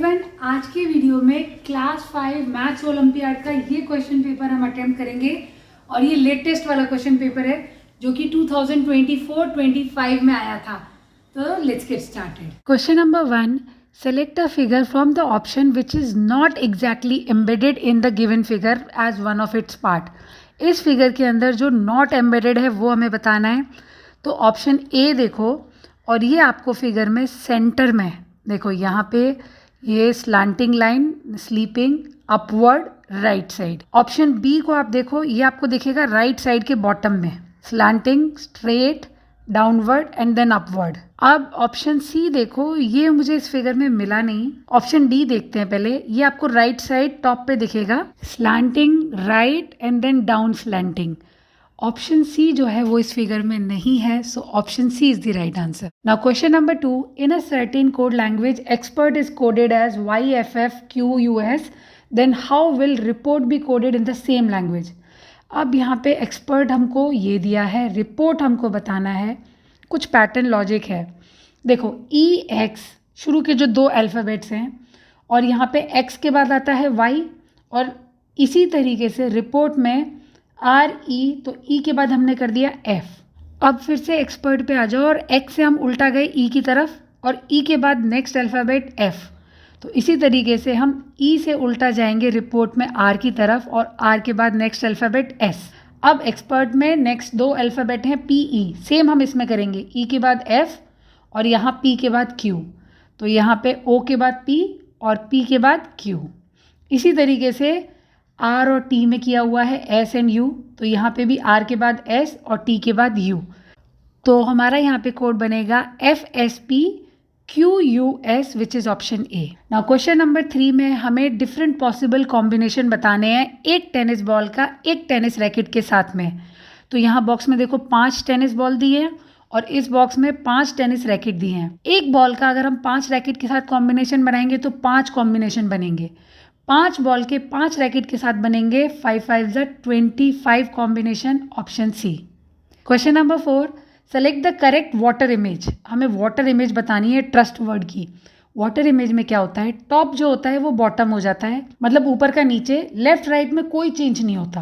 Everyone, आज के video में क्लास 5 मैथ्स ओलंपियाड का ये क्वेश्चन पेपर हम अटेम्प्ट करेंगे और ये लेटेस्ट वाला क्वेश्चन पेपर है जो कि 2024-25 में आया था। तो let's get started. Question number 1, select a figure from the option which is not exactly embedded in the given figure as one of its part. इस फिगर के अंदर जो नॉट एम्बेडेड है वो हमें बताना है। तो ऑप्शन ए देखो, और ये आपको फिगर में सेंटर में देखो, यहाँ पे ये slanting line sleeping upward right side. Option B को आप देखो, ये आपको दिखेगा राइट साइड के बॉटम में slanting straight downward and then upward. अब ऑप्शन सी देखो, ये मुझे इस फिगर में मिला नहीं। ऑप्शन डी देखते हैं पहले, ये आपको राइट साइड टॉप पे दिखेगा slanting right and then down slanting. Option C जो है वो इस फिगर में नहीं है, so option C is the right answer. Now question number 2, in a certain code language expert is coded as YFFQUS, then how will report be coded in the same language. अब यहाँ पे expert हमको ये दिया है, report हमको बताना है, कुछ पैटर्न लॉजिक है। देखो EX शुरू के जो दो अल्फ़ाबेट्स हैं और यहाँ पे X के बाद आता है Y, और इसी तरीके से रिपोर्ट में RE, तो E के बाद हमने कर दिया F। अब फिर से एक्सपर्ट पे आ जाओ और X से हम उल्टा गए E की तरफ और E के बाद नेक्स्ट अल्फ़ाबेट F। तो इसी तरीके से हम E से उल्टा जाएंगे रिपोर्ट में R की तरफ और R के बाद नेक्स्ट अल्फ़ाबेट S। अब एक्सपर्ट में नेक्स्ट दो अल्फ़ाबेट हैं PE, सेम हम इसमें करेंगे E के बाद F और यहाँ P के बाद Q। तो यहाँ पे O के बाद P और P के बाद Q। इसी तरीके से R और T में किया हुआ है S एंड U, तो यहाँ पे भी R के बाद S और T के बाद U। तो हमारा यहाँ पे कोड बनेगा FSPQUS which is option A. Now question number 3 में हमें डिफरेंट पॉसिबल कॉम्बिनेशन बताने हैं एक टेनिस बॉल का एक टेनिस रैकेट के साथ में। तो यहाँ बॉक्स में देखो 5 टेनिस बॉल दिए हैं और इस बॉक्स में 5 टेनिस रैकेट दिए हैं। एक बॉल का अगर हम 5 रैकेट के साथ कॉम्बिनेशन बनाएंगे तो 5 कॉम्बिनेशन बनेंगे। 5 बॉल के 5 रैकेट के साथ बनेंगे 5 5 25 combination, option C. Question number 4, select the correct water image. हमें वाटर इमेज बतानी है ट्रस्ट वर्ड की। वाटर इमेज में क्या होता है, टॉप जो होता है वो बॉटम हो जाता है, मतलब ऊपर का नीचे, लेफ्ट राइट में कोई चेंज नहीं होता।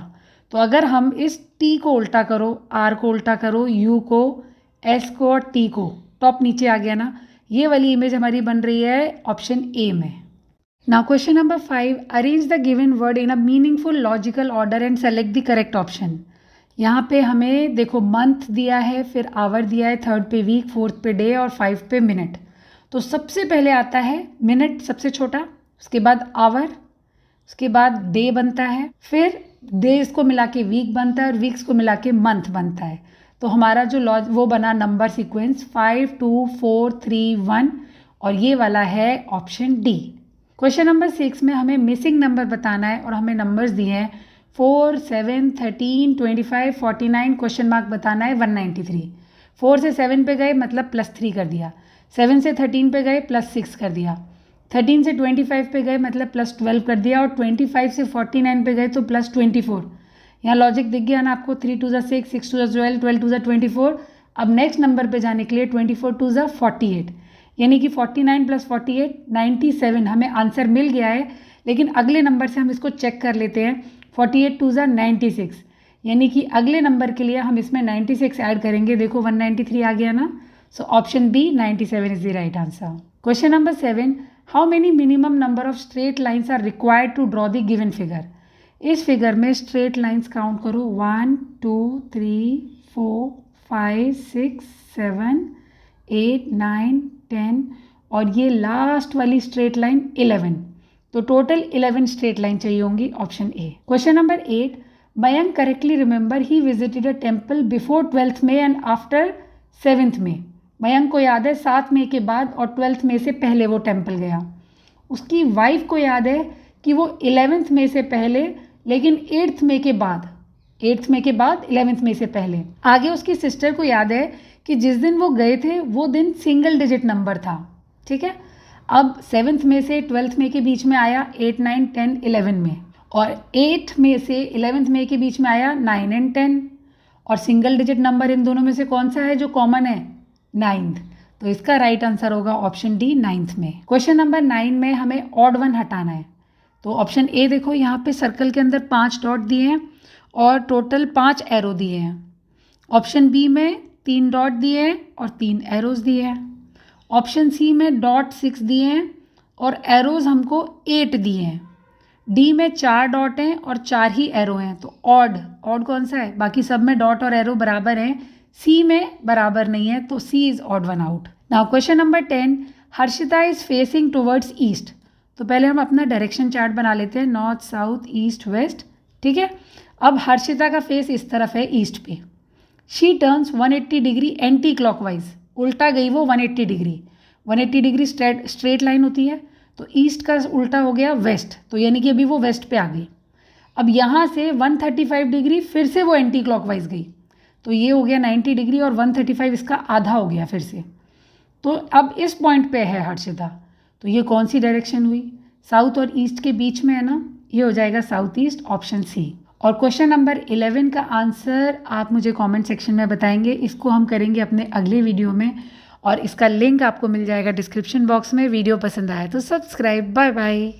तो अगर हम इस T को उल्टा करो, R को उल्टा करो, U को, S को और T को, टॉप नीचे आ गया ना, ये वाली इमेज हमारी बन रही है ऑप्शन ए में। Now question number 5, arrange the given word in a meaningful logical order and select the correct option। यहाँ पे हमें देखो मंथ दिया है, फिर आवर दिया है, 3rd पे वीक, 4th पे डे और 5 पे मिनट। तो सबसे पहले आता है मिनट सबसे छोटा, उसके बाद आवर, उसके बाद डे बनता है, फिर डेज को मिला के वीक बनता है और वीक्स को मिला के मंथ बनता है। तो हमारा जो वो बना नंबर सीक्वेंस 5 2 4 3 1 और ये वाला है ऑप्शन डी। क्वेश्चन नंबर 6 में हमें मिसिंग नंबर बताना है और हमें नंबर्स दिए हैं 4 7 13 25 49, क्वेश्चन मार्क बताना है 193। 4 से 7 पे गए मतलब +3 कर दिया, 7 से 13 पे गए +6 कर दिया, 13 से 25 पे गए मतलब +12 कर दिया और 25 से 49 पे गए तो +24। यहाँ लॉजिक दिख गया ना आपको, 3 2 6 6 2 12 12 2 24। अब नेक्स्ट नंबर पे जाने के लिए 24 2 48, यानी कि 49 + 48 97 हमें आंसर मिल गया है। लेकिन अगले नंबर से हम इसको चेक कर लेते हैं, 48 2 96, यानी कि अगले नंबर के लिए हम इसमें 96 ऐड करेंगे। देखो 193 आ गया ना, so option B 97 is the right answer. Question number 7, how many minimum number of straight lines are required to draw the given figure. इस फिगर में स्ट्रेट लाइन्स काउंट करो, 1 2 3 4 5 6 7 8 9 10 और ये लास्ट वाली स्ट्रेट लाइन 11। तो टोटल 11 स्ट्रेट लाइन चाहिए होंगी, option A. Question number 8, Mayank correctly remember he visited a temple before 12th May and after 7th May। Mayank को याद है 7 मई के बाद और 12th May से पहले वो टेम्पल गया। उसकी वाइफ को याद है कि वो 11th May से पहले, लेकिन 8th May के बाद, 8th May के बाद 11th May से पहले। आगे उसकी सिस्टर को याद है कि जिस दिन वो गए थे वो दिन सिंगल डिजिट नंबर था, ठीक है। अब 7th May से 12th May के बीच में आया 8 9 10 11 में, और 8th May से 11th May के बीच में आया 9 एंड 10, और सिंगल डिजिट नंबर इन दोनों में से कौन सा है जो कॉमन है, 9th। तो इसका राइट आंसर होगा ऑप्शन डी 9th में। क्वेश्चन नंबर 9 में हमें ऑड वन हटाना है। तो ऑप्शन ए देखो, यहाँ पे सर्कल के अंदर 5 डॉट दिए हैं और टोटल 5 एरो दिए हैं। ऑप्शन बी में 3 डॉट दिए हैं और 3 एरोज दिए हैं। ऑप्शन सी में डॉट 6 दिए हैं और एरोज हमको 8 दिए हैं। डी में 4 डॉट हैं और 4 ही एरो हैं। तो ऑड कौन सा है? बाकी सब में डॉट और एरो बराबर हैं, सी में बराबर नहीं है, तो C is odd one out. Now question number 10, Harshita is facing towards east. तो पहले हम अपना डायरेक्शन चार्ट बना लेते हैं, नॉर्थ साउथ ईस्ट वेस्ट, ठीक है। अब हर्षिता का फेस इस तरफ है ईस्ट पे। She turns 180 degree anti clockwise, उल्टा गई वो 180 डिग्री। 180 डिग्री स्ट्रेट लाइन होती है, तो ईस्ट का उल्टा हो गया वेस्ट, तो यानी कि अभी वो वेस्ट पे आ गई। अब यहाँ से 135 डिग्री फिर से वो एंटी क्लॉकवाइज गई, तो ये हो गया 90 डिग्री और 135 इसका आधा हो गया फिर से। तो अब इस पॉइंट पे है हर्षिता, तो ये कौन सी डायरेक्शन हुई? साउथ और ईस्ट के बीच में है ना, ये हो जाएगा साउथ ईस्ट, ऑप्शन सी। और क्वेश्चन नंबर 11 का आंसर आप मुझे कमेंट सेक्शन में बताएंगे। इसको हम करेंगे अपने अगले वीडियो में और इसका लिंक आपको मिल जाएगा डिस्क्रिप्शन बॉक्स में। वीडियो पसंद आया तो सब्सक्राइब। Bye bye.